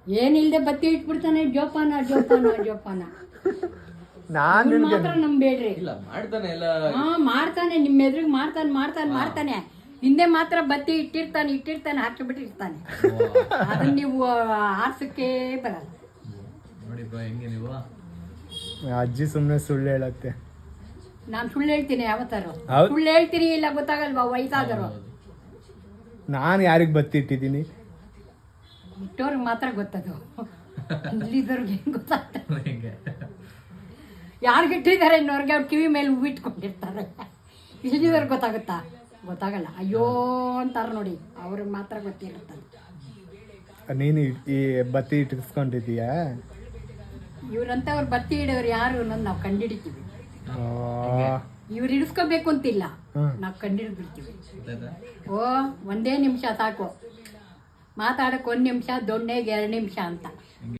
ಏನಿಲ್ದೆ ಬತ್ತಿ ಇಟ್ಬಿಡ್ತಾನೆ ಜೋಪಾನ ಜೋಪಾನ ಜೋಪಾನ. ನಾನು ಮಾತ್ರ ನಂಬೇಡ್ರಿ. ಇಲ್ಲ ಮಾಡ್ತಾನೆ ಎಲ್ಲ. ಹಾ ಮಾಡ್ತಾನೆ, ನಿಮ್ಮ ಎದುರಿಗೆ ಮಾಡ್ತಾನೆ ಮಾಡ್ತಾನೆ ಮಾಡ್ತಾನೆ. ಹಿಂದೆ ಮಾತ್ರ ಬತ್ತಿ ಇಟ್ಟಿರ್ತಾನೆ ಹಾಕಿಬಿಟ್ಟಿರ್ತಾನೆ. ಅದನ್ನ ನೀವು ಆರ್ಸಕ್ಕೆ ಬರಲ್ಲ ನೋಡಿ ಬ್ರೋ ಹೆಂಗೆ ನೀವು. ಅಜ್ಜಿ ಸುಮ್ಮನೆ ಸುಳ್ಳು ಹೇಳತ್ತೆ. ನಾನು ಸುಳ್ಳು ಹೇಳ್ತೀನಿ ಯಾವತ್ತಾರು? ಹೌದ್. ಸುಳ್ಳು ಹೇಳ್ತೀನಿ ಇಲ್ಲ ಗೊತ್ತಾಗಲ್ವಾ ವಯಸ್ಸಾದರು? ನಾನು ಯಾರಿಗೆ ಬತ್ತಿ ಇಟ್ಟಿದ್ದೀನಿ? ಇಟ್ಟವ್ರಿಗೆ ಮಾತ್ರ ಗೊತ್ತದು, ಇಲ್ಲಿದ್ದವ್ರಿಗೆ ಹೆಂಗೆ ಗೊತ್ತಾಗ್ತದೆ? ಹೆಂಗೆ ಯಾರಿಗೆ ಇಟ್ಟಿದ್ದಾರೆ ಇನ್ನೊರ್ಗೆ ಅವ್ರ ಕಿವಿ ಮೇಲೆ ಹೂವು ಇಟ್ಕೊಂಡಿರ್ತಾರೆ. ಇಲ್ಲಿದ್ದವ್ರಿಗೆ ಗೊತ್ತಾಗುತ್ತಾ? ಗೊತ್ತಾಗಲ್ಲ. ಅಯ್ಯೋ ಅಂತಾರೆ ನೋಡಿ, ಅವ್ರಿಗೆ ಮಾತ್ರ ಗೊತ್ತಿರುತ್ತದೆ. ನೀನು ಈ ಬತ್ತಿ ಇಟ್ಟಿಸ್ಕೊಂಡಿದ್ದೀಯಾ? ಇವ್ರಂತವ್ರು ಬತ್ತಿ ಇಡೋರು ಯಾರು ಅನ್ನೋದು ನಾವು ಕಂಡಿಡಿತೀವಿ. ಆ, ಇವ್ರು ಇಡಿಸ್ಕೋಬೇಕು ಅಂತಿಲ್ಲ, ಹ್ಮ್. ನಾವು ಕಂಡಿಡ್ಬಿಡ್ತೀವಿ. ಗೊತ್ತಾಯ್ತಾ? ಓ ಒಂದೇ ನಿಮಿಷ ಸಾಕು ಮಾತಾಡೋಕೆ, 1 ನಿಮಿಷ, ದೊಣ್ಣೆಗೆ 2 ನಿಮಿಷ ಅಂತ.